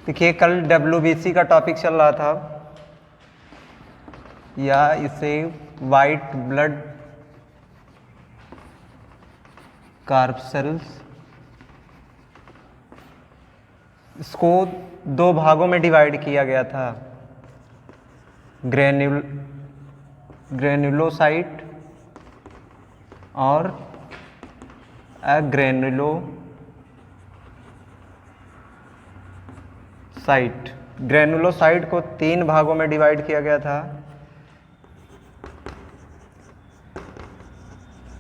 देखिए कल WBC का टॉपिक चल रहा था, या इसे वाइट ब्लड कार्पसेल्स, इसको दो भागों में डिवाइड किया गया था, ग्रेन्युलोसाइट और ग्रेनुलोसाइट। ग्रेनुलोसाइट को तीन भागों में डिवाइड किया गया था,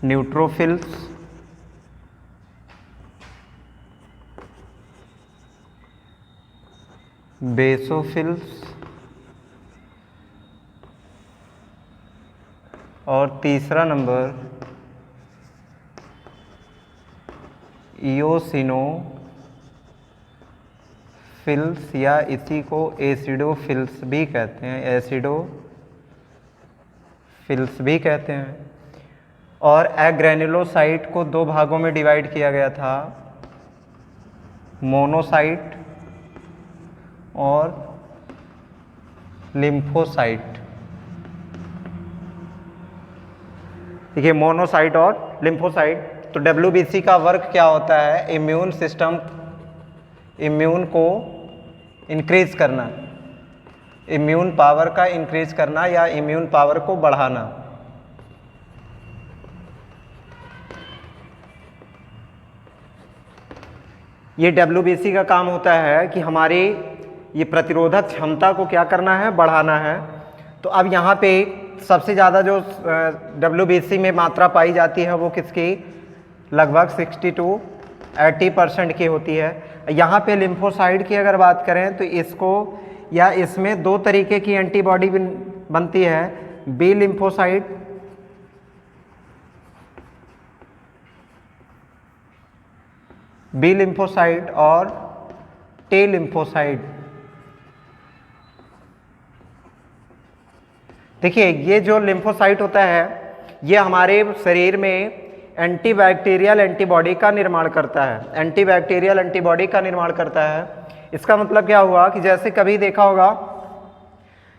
न्यूट्रोफिल्स, बेसोफिल्स और तीसरा नंबर इओसिनोफिल्स, या इसी को एसिडोफिल्स भी कहते हैं, एसिडोफिल्स भी कहते हैं। और एग्रेनुलोसाइट को दो भागों में डिवाइड किया गया था, मोनोसाइट और लिम्फोसाइट। देखिए मोनोसाइट और लिम्फोसाइट। तो WBC का वर्क क्या होता है? इम्यून सिस्टम, इम्यून को इंक्रीज करना, इम्यून पावर का इंक्रीज करना या इम्यून पावर को बढ़ाना। ये WBC का काम होता है कि हमारी ये प्रतिरोधक क्षमता को क्या करना है? बढ़ाना है। तो अब यहाँ पे सबसे ज़्यादा जो WBC में मात्रा पाई जाती है वो किसकी? लगभग 60 to 80% की होती है। यहाँ पे लिम्फोसाइट की अगर बात करें तो इसको या इसमें दो तरीके की एंटीबॉडी बनती है, बी लिम्फोसाइट और टी लिम्फोसाइट। देखिए ये जो लिम्फोसाइट होता है ये हमारे शरीर में एंटीबैक्टीरियल एंटीबॉडी का निर्माण करता है, एंटीबैक्टीरियल एंटीबॉडी का निर्माण करता है। इसका मतलब क्या हुआ कि जैसे कभी देखा होगा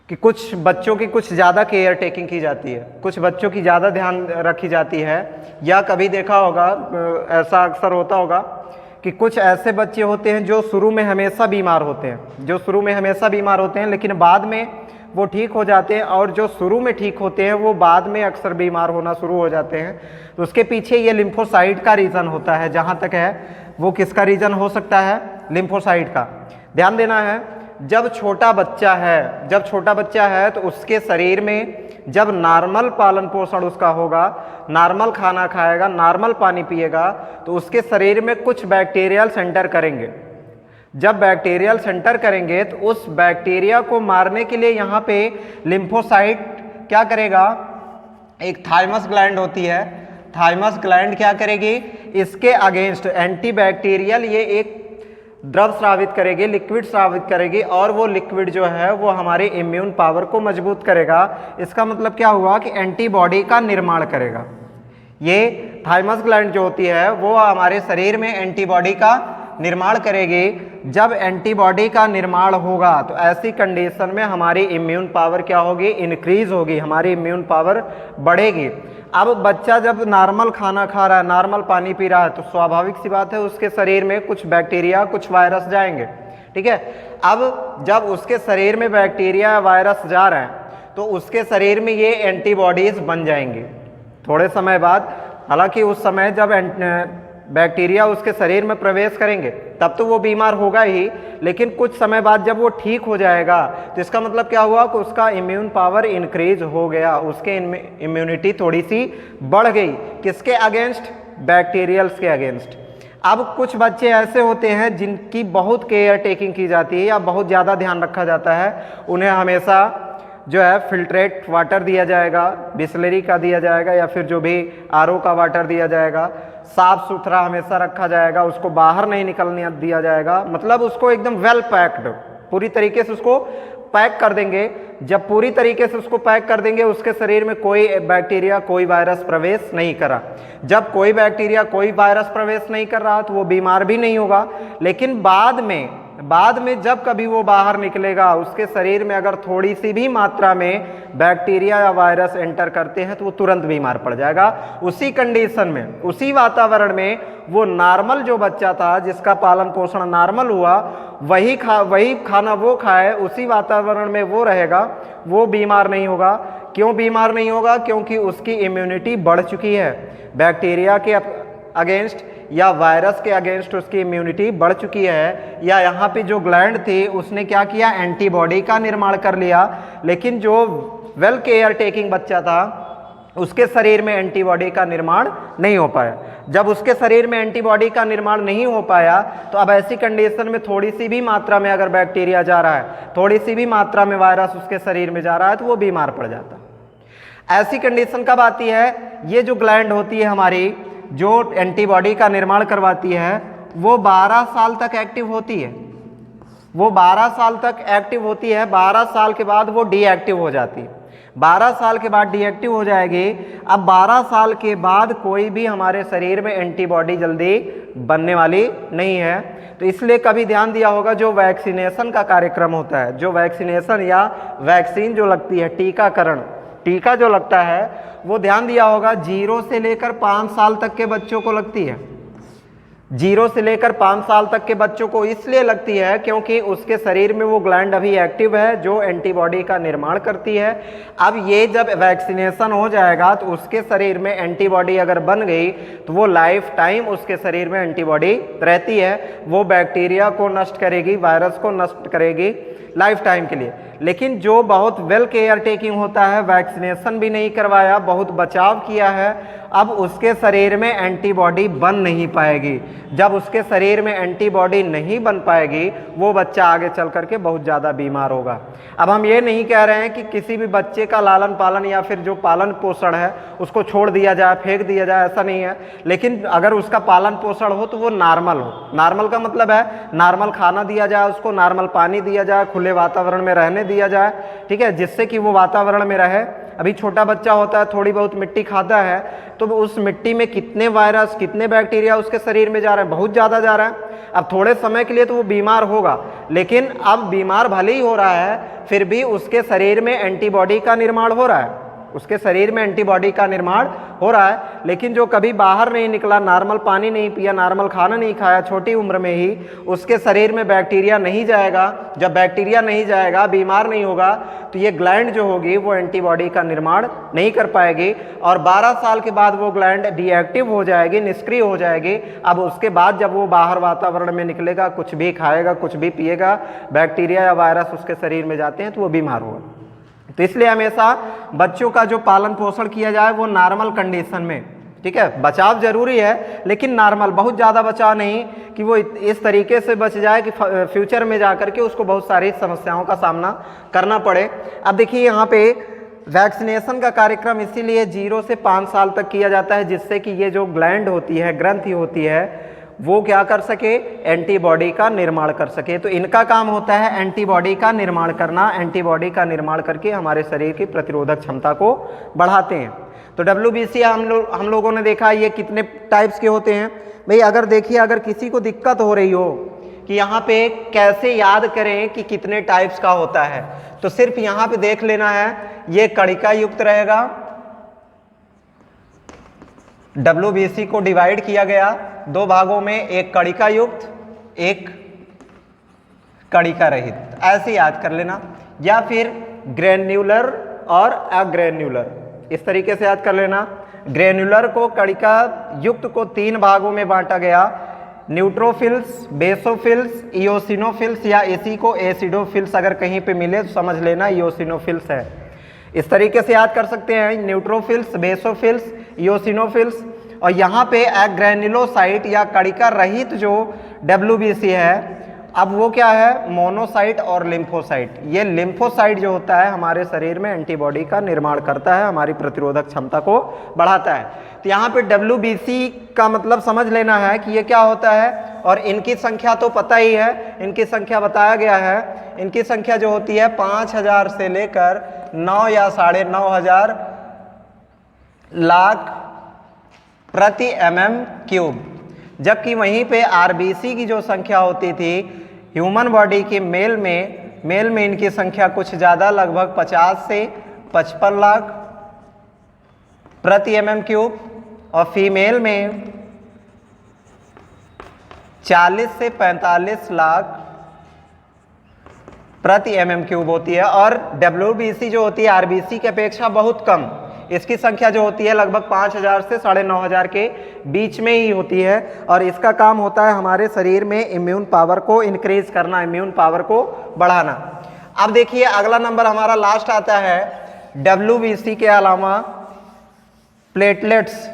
कि कुछ बच्चों की कुछ ज़्यादा केयर टेकिंग की जाती है, कुछ बच्चों की ज़्यादा ध्यान रखी जाती है, या कभी देखा होगा, ऐसा अक्सर होता होगा कि कुछ ऐसे बच्चे होते हैं जो शुरू में हमेशा बीमार होते हैं, लेकिन बाद में वो ठीक हो जाते हैं, और जो शुरू में ठीक होते हैं वो बाद में अक्सर बीमार होना शुरू हो जाते हैं। तो उसके पीछे ये लिम्फोसाइट का रीज़न होता है। जहाँ तक है वो किसका रीज़न हो सकता है? लिम्फोसाइट का। ध्यान देना है, जब छोटा बच्चा है तो उसके शरीर में जब नॉर्मल पालन पोषण उसका होगा, नॉर्मल खाना खाएगा, नॉर्मल पानी पिएगा, तो उसके शरीर में कुछ बैक्टीरियल सेंटर करेंगे। जब बैक्टीरियल सेंटर करेंगे तो उस बैक्टीरिया को मारने के लिए यहाँ पे लिम्फोसाइट क्या करेगा? एक थाइमस ग्लैंड होती है, थाइमस ग्लैंड क्या करेगी? इसके अगेंस्ट एंटीबैक्टीरियल ये एक द्रव स्रावित करेगी, लिक्विड स्रावित करेगी, और वो लिक्विड जो है वो हमारे इम्यून पावर को मजबूत करेगा। इसका मतलब क्या हुआ कि एंटीबॉडी का निर्माण करेगा। ये थाइमस ग्लैंड जो होती है वो हमारे शरीर में एंटीबॉडी का निर्माण करेगी। जब एंटीबॉडी का निर्माण होगा तो ऐसी कंडीशन में हमारी इम्यून पावर क्या होगी? इंक्रीज होगी, हमारी इम्यून पावर बढ़ेगी। अब बच्चा जब नॉर्मल खाना खा रहा है, नॉर्मल पानी पी रहा है, तो स्वाभाविक सी बात है उसके शरीर में कुछ बैक्टीरिया, कुछ वायरस जाएंगे, ठीक है। अब जब उसके शरीर में बैक्टीरिया या वायरस जा रहे हैं तो उसके शरीर में ये एंटीबॉडीज बन जाएंगी थोड़े समय बाद। हालांकि उस समय जब बैक्टीरिया उसके शरीर में प्रवेश करेंगे तब तो वो बीमार होगा ही, लेकिन कुछ समय बाद जब वो ठीक हो जाएगा तो इसका मतलब क्या हुआ कि उसका इम्यून पावर इंक्रीज हो गया, उसके इम्यूनिटी थोड़ी सी बढ़ गई। किसके अगेंस्ट? बैक्टीरियल्स के अगेंस्ट। अब कुछ बच्चे ऐसे होते हैं जिनकी बहुत केयर टेकिंग की जाती है या बहुत ज़्यादा ध्यान रखा जाता है, उन्हें हमेशा जो है फिल्ट्रेट वाटर दिया जाएगा, बिस्लरी का दिया जाएगा, या फिर जो भी RO का वाटर दिया जाएगा, साफ सुथरा हमेशा रखा जाएगा, उसको बाहर नहीं निकलने दिया जाएगा। मतलब उसको एकदम वेल पैक्ड, पूरी तरीके से उसको पैक कर देंगे। जब पूरी तरीके से उसको पैक कर देंगे, उसके शरीर में कोई बैक्टीरिया, कोई वायरस प्रवेश नहीं करा। जब कोई बैक्टीरिया, कोई वायरस प्रवेश नहीं कर रहा तो वो बीमार भी नहीं होगा। लेकिन बाद में बाद में जब कभी वो बाहर निकलेगा, उसके शरीर में अगर थोड़ी सी भी मात्रा में बैक्टीरिया या वायरस एंटर करते हैं तो वो तुरंत बीमार पड़ जाएगा। उसी कंडीशन में, उसी वातावरण में वो नॉर्मल जो बच्चा था जिसका पालन पोषण नॉर्मल हुआ, वही खाना वो खाए, उसी वातावरण में वो रहेगा, वो बीमार नहीं होगा। क्यों बीमार नहीं होगा? क्योंकि उसकी इम्यूनिटी बढ़ चुकी है। बैक्टीरिया के अगेंस्ट या वायरस के अगेंस्ट उसकी इम्यूनिटी बढ़ चुकी है। या यहाँ पे जो ग्लैंड थी उसने क्या किया? एंटीबॉडी का निर्माण कर लिया। लेकिन जो वेल केयर टेकिंग बच्चा था उसके शरीर में एंटीबॉडी का निर्माण नहीं हो पाया। जब उसके शरीर में एंटीबॉडी का निर्माण नहीं हो पाया तो अब ऐसी कंडीशन में थोड़ी सी भी मात्रा में अगर बैक्टीरिया जा रहा है, थोड़ी सी भी मात्रा में वायरस उसके शरीर में जा रहा है तो वो बीमार पड़ जाता है। ऐसी कंडीशन कब आती है? ये जो ग्लैंड होती है हमारी, जो एंटीबॉडी का निर्माण करवाती है, वो 12 साल तक एक्टिव होती है। वो 12 साल तक एक्टिव होती है। 12 साल के बाद वो डीएक्टिव हो जाती है। 12 साल के बाद डीएक्टिव हो जाएगी। अब 12 साल के बाद कोई भी हमारे शरीर में एंटीबॉडी जल्दी बनने वाली नहीं है। तो इसलिए कभी ध्यान दिया होगा, जो वैक्सीनेशन का कार्यक्रम होता है, जो वैक्सीनेशन या वैक्सीन जो लगती है, टीकाकरण, टीका जो लगता है, वो ध्यान दिया होगा 0 से लेकर 5 साल तक के बच्चों को लगती है। 0 से लेकर 5 साल तक के बच्चों को इसलिए लगती है क्योंकि उसके शरीर में वो ग्लैंड अभी एक्टिव है जो एंटीबॉडी का निर्माण करती है। अब ये जब वैक्सीनेशन हो जाएगा तो उसके शरीर में एंटीबॉडी अगर बन गई तो वो लाइफ टाइम उसके शरीर में एंटीबॉडी रहती है। वो बैक्टीरिया को नष्ट करेगी, वायरस को नष्ट करेगी लाइफ टाइम के लिए। लेकिन जो बहुत वेल केयर टेकिंग होता है, वैक्सीनेशन भी नहीं करवाया, बहुत बचाव किया है, अब उसके शरीर में एंटीबॉडी बन नहीं पाएगी। जब उसके शरीर में एंटीबॉडी नहीं बन पाएगी, वो बच्चा आगे चल करके बहुत ज़्यादा बीमार होगा। अब हम ये नहीं कह रहे हैं कि किसी भी बच्चे का लालन पालन या फिर जो पालन पोषण है उसको छोड़ दिया जाए, फेंक दिया जाए, ऐसा नहीं है। लेकिन अगर उसका पालन पोषण हो तो वो नॉर्मल हो। नॉर्मल का मतलब है नॉर्मल खाना दिया जाए, उसको नॉर्मल पानी दिया जाए, खुले वातावरण में रहने दिया जाए, ठीक है, जिससे कि वो वातावरण में रहे। अभी छोटा बच्चा होता है, थोड़ी बहुत मिट्टी खाता है, तो उस मिट्टी में कितने वायरस, कितने बैक्टीरिया उसके शरीर में जा रहे हैं? बहुत ज़्यादा जा रहा है। अब थोड़े समय के लिए तो वो बीमार होगा, लेकिन अब बीमार भले ही हो रहा है, फिर भी उसके शरीर में एंटीबॉडी का निर्माण हो रहा है। उसके शरीर में एंटीबॉडी का निर्माण हो रहा है। लेकिन जो कभी बाहर नहीं निकला, नॉर्मल पानी नहीं पिया, नॉर्मल खाना नहीं खाया, छोटी उम्र में ही उसके शरीर में बैक्टीरिया नहीं जाएगा। जब बैक्टीरिया नहीं जाएगा, बीमार नहीं होगा, तो ये ग्लैंड जो होगी वो एंटीबॉडी का निर्माण नहीं कर पाएगी और 12 साल के बाद वो ग्लैंड डीएक्टिव हो जाएगी, निष्क्रिय हो जाएगी। अब उसके बाद जब वो बाहर वातावरण में निकलेगा, कुछ भी खाएगा, कुछ भी पिएगा, बैक्टीरिया या वायरस उसके शरीर में जाते हैं तो वो बीमार होगा। तो इसलिए हमेशा बच्चों का जो पालन पोषण किया जाए वो नॉर्मल कंडीशन में, ठीक है। बचाव जरूरी है लेकिन नॉर्मल, बहुत ज़्यादा बचाव नहीं कि वो इस तरीके से बच जाए कि फ्यूचर में जा कर के उसको बहुत सारी समस्याओं का सामना करना पड़े। अब देखिए यहाँ पे वैक्सीनेशन का कार्यक्रम इसीलिए 0 से 5 साल तक किया जाता है, जिससे कि ये जो ग्लैंड होती है, ग्रंथि होती है, वो क्या कर सके? एंटीबॉडी का निर्माण कर सके। तो इनका काम होता है एंटीबॉडी का निर्माण करना। एंटीबॉडी का निर्माण करके हमारे शरीर की प्रतिरोधक क्षमता को बढ़ाते हैं। तो WBC हम लोगों ने देखा ये कितने टाइप्स के होते हैं भाई। अगर देखिए, अगर किसी को दिक्कत हो रही हो कि यहाँ पे कैसे याद करें कि कितने टाइप्स का होता है, तो सिर्फ यहाँ पे देख लेना है। ये कणिका युक्त रहेगा। WBC को डिवाइड किया गया 2 भागों में, एक कणिका युक्त, एक कणिका रहित, ऐसे याद कर लेना। या फिर ग्रेन्युलर और अग्रेन्युलर, इस तरीके से याद कर लेना। ग्रेन्युलर को, कणिका युक्त को 3 भागों में बांटा गया, न्यूट्रोफिल्स, बेसोफिल्स, इओसिनोफिल्स, या इसी को एसिडोफिल्स अगर कहीं पे मिले तो समझ लेना इओसिनोफिल्स है। इस तरीके से याद कर सकते हैं, न्यूट्रोफिल्स, बेसोफिल्स, इओसिनोफिल्स। और यहाँ पे एग्रेन्युलोसाइट या कणिका रहित जो WBC है, अब वो क्या है? मोनोसाइट और लिम्फोसाइट। ये लिम्फोसाइट जो होता है हमारे शरीर में एंटीबॉडी का निर्माण करता है, हमारी प्रतिरोधक क्षमता को बढ़ाता है। तो यहाँ पे WBC का मतलब समझ लेना है कि ये क्या होता है। और इनकी संख्या तो पता ही है, इनकी संख्या बताया गया है। इनकी संख्या जो होती है 5000 से लेकर 9 या 9,500 लाख प्रति mm क्यूब, जबकि वहीं पे RBC की जो संख्या होती थी ह्यूमन बॉडी की मेल में इनकी संख्या कुछ ज़्यादा, लगभग 50 से 55 लाख प्रति mm³, और फीमेल में 40 से 45 लाख प्रति mm³ होती है। और WBC जो होती है RBC की अपेक्षा बहुत कम, इसकी संख्या जो होती है लगभग 5000 से 9500 के बीच में ही होती है। और इसका काम होता है हमारे शरीर में इम्यून पावर को इंक्रीज करना, इम्यून पावर को बढ़ाना। अब देखिए अगला नंबर हमारा लास्ट आता है WBC के अलावा प्लेटलेट्स।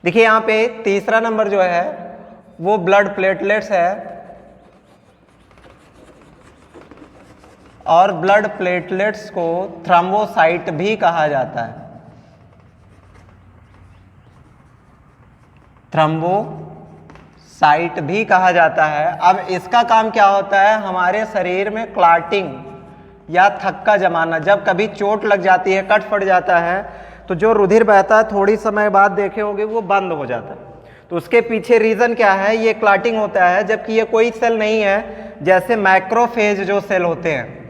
देखिए यहाँ पे तीसरा नंबर जो है वो ब्लड प्लेटलेट्स है, और ब्लड प्लेटलेट्स को थ्रोम्बोसाइट भी कहा जाता है। थ्रोम्बोसाइट भी कहा जाता है। अब इसका काम क्या होता है, हमारे शरीर में क्लॉटिंग या थक्का जमाना, जब कभी चोट लग जाती है, कट फट जाता है, तो जो रुधिर बहता है थोड़ी समय बाद देखे होगे वो बंद हो जाता है। तो उसके पीछे रीज़न क्या है, ये क्लॉटिंग होता है, जबकि ये कोई सेल नहीं है। जैसे मैक्रोफेज जो सेल होते हैं,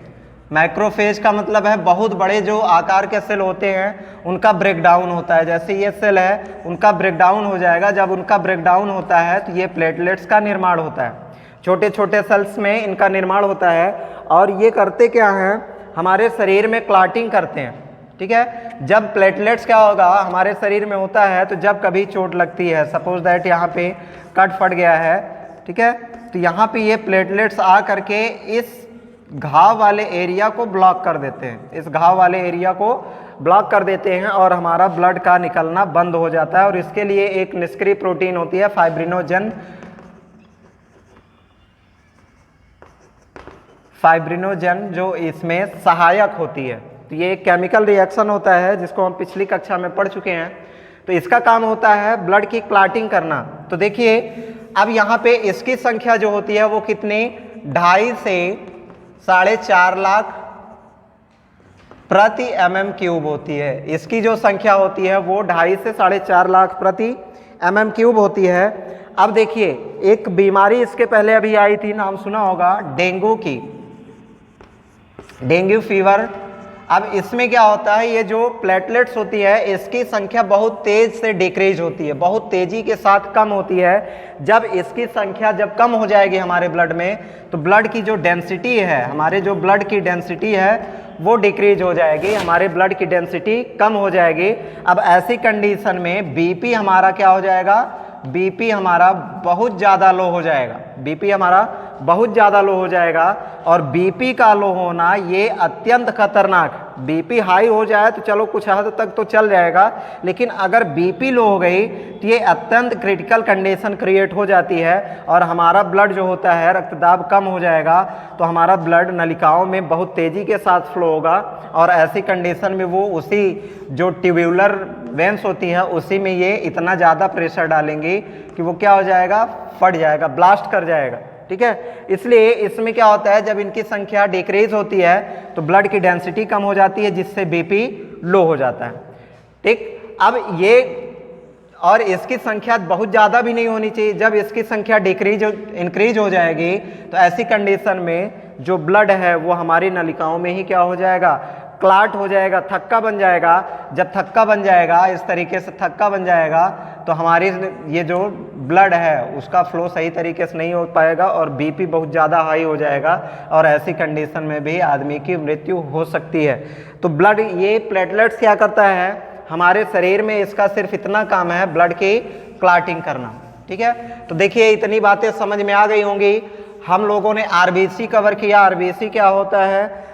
मैक्रोफेज का मतलब है बहुत बड़े जो आकार के सेल होते हैं उनका ब्रेकडाउन होता है। जैसे ये सेल है, उनका ब्रेकडाउन हो जाएगा। जब उनका ब्रेकडाउन होता है तो ये प्लेटलेट्स का निर्माण होता है। छोटे छोटे सेल्स में इनका निर्माण होता है, और ये करते क्या हैं, हमारे शरीर में क्लॉटिंग करते हैं। ठीक है, जब प्लेटलेट्स क्या होगा हमारे शरीर में होता है, तो जब कभी चोट लगती है, सपोज दैट यहाँ पे कट फट गया है, ठीक है, तो यहाँ पे ये प्लेटलेट्स आ करके इस घाव वाले एरिया को ब्लॉक कर देते हैं, इस घाव वाले एरिया को ब्लॉक कर देते हैं, और हमारा ब्लड का निकलना बंद हो जाता है। और इसके लिए एक निष्क्रिय प्रोटीन होती है फाइब्रिनोजन, जो इसमें सहायक होती है। तो ये एक केमिकल रिएक्शन होता है जिसको हम पिछली कक्षा में पढ़ चुके हैं। तो इसका काम होता है ब्लड की क्लॉटिंग करना। तो देखिए अब यहाँ पे इसकी संख्या जो होती है वो कितनी, 2.5 से 4.5 लाख प्रति mm³ होती है। इसकी जो संख्या होती है वो 2.5 से 4.5 लाख प्रति mm³ होती है। अब देखिए एक बीमारी इसके पहले अभी आई थी, नाम सुना होगा, डेंगू की, डेंगू फीवर। अब इसमें क्या होता है, ये जो प्लेटलेट्स होती है इसकी संख्या बहुत तेज से डिक्रीज होती है, बहुत तेजी के साथ कम होती है। जब इसकी संख्या जब कम हो जाएगी हमारे ब्लड में, तो ब्लड की जो डेंसिटी है, हमारे जो ब्लड की डेंसिटी है वो डिक्रीज हो जाएगी, हमारे ब्लड की डेंसिटी कम हो जाएगी। अब ऐसी कंडीशन में बीपी हमारा क्या हो जाएगा, बीपी हमारा बहुत ज़्यादा लो हो जाएगा, बीपी हमारा बहुत ज़्यादा लो हो जाएगा। और बीपी का लो होना ये अत्यंत खतरनाक, बीपी हाई हो जाए तो चलो कुछ हद तक तो चल जाएगा, लेकिन अगर बीपी लो हो गई तो ये अत्यंत क्रिटिकल कंडीशन क्रिएट हो जाती है, और हमारा ब्लड जो होता है, रक्तदाब कम हो जाएगा, तो हमारा ब्लड नलिकाओं में बहुत तेज़ी के साथ फ्लो होगा, और ऐसी कंडीशन में वो उसी जो ट्यूब्यूलर वेंस होती है उसी में ये इतना ज़्यादा प्रेशर डालेंगी कि वो क्या हो जाएगा, फट जाएगा, ब्लास्ट कर जाएगा। ठीक है, इसलिए इसमें क्या होता है, जब इनकी संख्या डिक्रीज होती है तो ब्लड की डेंसिटी कम हो जाती है, जिससे बीपी लो हो जाता है। ठीक, अब ये और इसकी संख्या बहुत ज़्यादा भी नहीं होनी चाहिए। जब इसकी संख्या इंक्रीज हो जाएगी तो ऐसी कंडीशन में जो ब्लड है वो हमारी नलिकाओं में ही क्या हो जाएगा, क्लॉट हो जाएगा, थक्का बन जाएगा। जब थक्का बन जाएगा, इस तरीके से थक्का बन जाएगा, तो हमारी ये जो ब्लड है उसका फ्लो सही तरीके से नहीं हो पाएगा, और बीपी बहुत ज़्यादा हाई हो जाएगा, और ऐसी कंडीशन में भी आदमी की मृत्यु हो सकती है। तो ब्लड, ये प्लेटलेट्स क्या करता है हमारे शरीर में, इसका सिर्फ इतना काम है ब्लड की क्लॉटिंग करना। ठीक है, तो देखिए इतनी बातें समझ में आ गई होंगी। हम लोगों ने आरबीसी कवर किया, आरबीसी क्या होता है,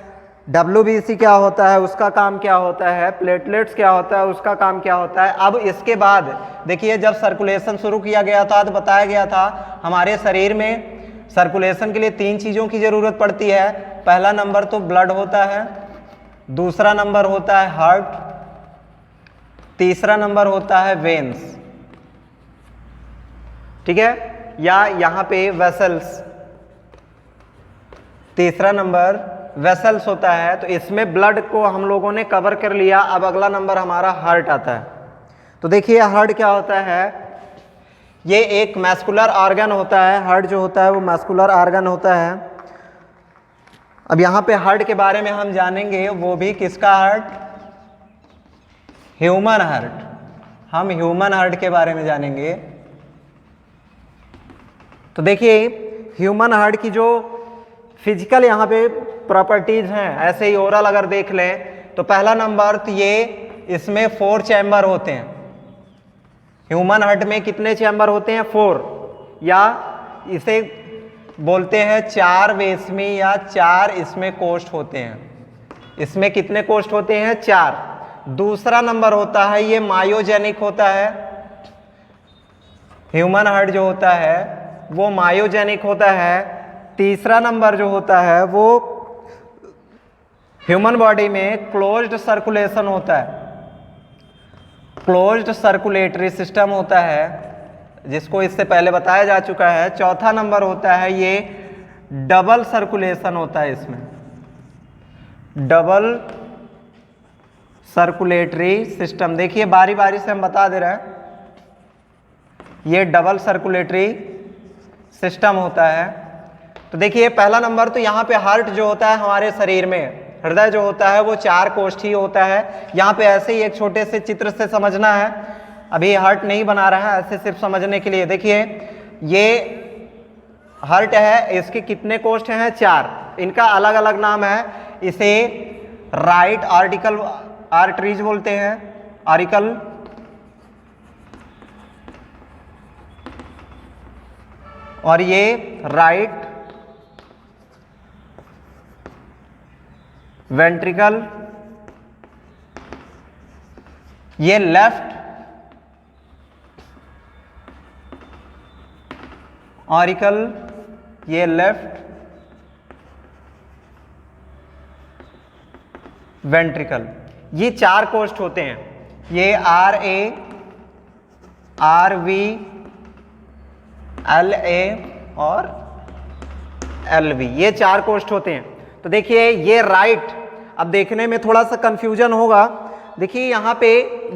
डब्ल्यूबीसी क्या होता है, उसका काम क्या होता है, प्लेटलेट्स क्या होता है, उसका काम क्या होता है। अब इसके बाद देखिए जब सर्कुलेशन शुरू किया गया था तो बताया गया था हमारे शरीर में सर्कुलेशन के लिए 3 चीज़ों की ज़रूरत पड़ती है। पहला नंबर तो ब्लड होता है, दूसरा नंबर होता है हार्ट, तीसरा नंबर होता है वेन्स। ठीक है, या यहाँ पे वेसल्स, तीसरा नंबर वेसल्स होता है। तो इसमें ब्लड को हम लोगों ने कवर कर लिया। अब अगला नंबर हमारा हार्ट आता है। तो देखिए हार्ट क्या होता है, ये एक मैस्कुलर ऑर्गन होता है, हार्ट जो होता है वो मैस्कुलर ऑर्गन होता है। अब यहाँ पे हार्ट के बारे में हम जानेंगे, वो भी किसका हार्ट? Human heart. हम ह्यूमन हार्ट के बारे में जानेंगे। तो देखिए ह्यूमन हार्ट की जो फिजिकल यहाँ पे प्रॉपर्टीज हैं, ऐसे ही ओवरऑल अगर देख लें तो पहला नंबर तो ये इसमें 4 चैम्बर होते हैं। ह्यूमन हार्ट में कितने चैम्बर होते हैं? 4, या इसे बोलते हैं 4 वेस्मी या 4 इसमें कोष्ठ होते हैं। इसमें कितने कोष्ठ होते हैं? 4। दूसरा नंबर होता है ये मायोजेनिक होता है। ह्यूमन हार्ट जो होता है वो मायोजेनिक होता है। तीसरा नंबर जो होता है वो ह्यूमन बॉडी में क्लोज्ड सर्कुलेशन होता है, क्लोज्ड सर्कुलेटरी सिस्टम होता है, जिसको इससे पहले बताया जा चुका है। चौथा नंबर होता है ये डबल सर्कुलेशन होता है। इसमें डबल सर्कुलेटरी सिस्टम, देखिए बारी बारी से हम बता दे रहे हैं, ये डबल सर्कुलेटरी सिस्टम होता है। तो देखिए पहला नंबर तो यहाँ पे हार्ट जो होता है हमारे शरीर में, हृदय जो होता है वो 4 कोष्ठी होता है। यहाँ पे ऐसे ही एक छोटे से चित्र से समझना है, अभी हार्ट नहीं बना रहा है, ऐसे सिर्फ समझने के लिए। देखिए ये हार्ट है, इसके कितने कोष्ठ हैं? 4। इनका अलग अलग नाम है। इसे राइट आर्टिकल आर्टरीज बोलते हैं, आर्टिकल, और ये राइट वेंट्रिकल, ये लेफ्ट ऑरिकल, ये लेफ्ट वेंट्रिकल। ये 4 कोष्ठ होते हैं। ये RA, RV, LA और LV, ये 4 कोष्ठ होते हैं। तो देखिए ये राइट, अब देखने में थोड़ा सा कंफ्यूजन होगा। देखिए यहाँ पे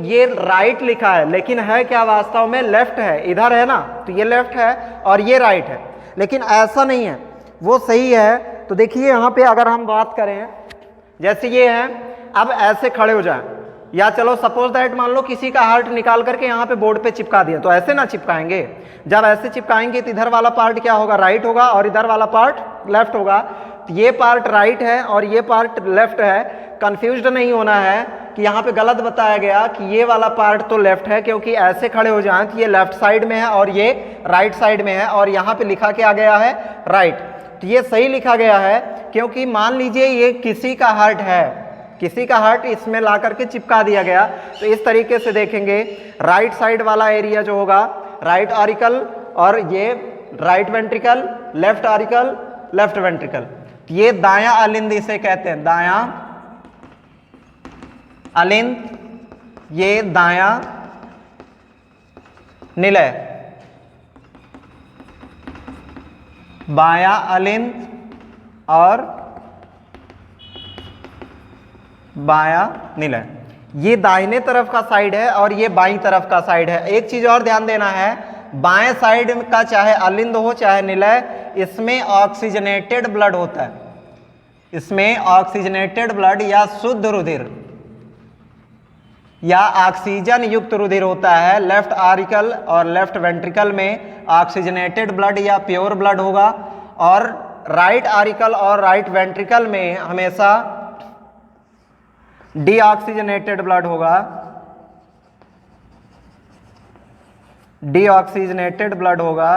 ये राइट लिखा है, लेकिन है क्या वास्तव में? लेफ्ट है। इधर है ना, तो ये लेफ्ट है और ये राइट है, लेकिन ऐसा नहीं है, वो सही है। तो देखिए यहाँ पे अगर हम बात करें, जैसे ये है, अब ऐसे खड़े हो जाए, या चलो सपोज दैट मान लो किसी का हार्ट निकाल करके यहाँ पे बोर्ड पे चिपका दिया, तो ऐसे ना चिपकाएंगे। जब ऐसे चिपकाएंगे तो इधर वाला पार्ट क्या होगा? राइट होगा, और इधर वाला पार्ट लेफ्ट होगा। तो ये पार्ट राइट है और ये पार्ट लेफ्ट है। कंफ्यूज्ड नहीं होना है कि यहाँ पे गलत बताया गया कि ये वाला पार्ट तो लेफ्ट है, क्योंकि ऐसे खड़े हो जाए कि ये लेफ्ट साइड में है और ये राइट साइड में है, और यहाँ पे लिखा क्या गया है? राइट। तो ये सही लिखा गया है, क्योंकि मान लीजिए ये किसी का हार्ट है, किसी का हार्ट इसमें ला करके चिपका दिया गया, तो इस तरीके से देखेंगे राइट साइड वाला एरिया जो होगा राइट ऑरिकल, और ये right ventricle, left auricle, left ventricle. ये दायां अलिंद इसे कहते हैं, दायां अलिंद, ये दायां निलय, बायां अलिंद और बायां निलय। ये दाहिने तरफ का साइड है और ये बाईं तरफ का साइड है। एक चीज और ध्यान देना है, बाएं साइड का चाहे अलिंद हो चाहे निलय, इसमें ऑक्सीजनेटेड ब्लड होता है। इसमें ऑक्सीजनेटेड ब्लड या शुद्ध रुधिर या ऑक्सीजन युक्त रुधिर होता है। लेफ्ट ऑरिकल और लेफ्ट वेंट्रिकल में ऑक्सीजनेटेड ब्लड या प्योर ब्लड होगा, और राइट ऑरिकल और राइट वेंट्रिकल में हमेशा डीऑक्सीजनेटेड ब्लड होगा, डीऑक्सीजनेटेड ब्लड होगा,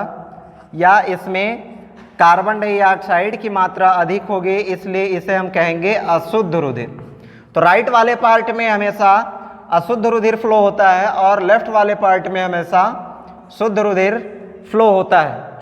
या इसमें कार्बन डाइऑक्साइड की मात्रा अधिक होगी, इसलिए इसे हम कहेंगे अशुद्ध रुधिर। तो राइट वाले पार्ट में हमेशा अशुद्ध रुधिर फ्लो होता है और लेफ्ट वाले पार्ट में हमेशा शुद्ध रुधिर फ्लो होता है।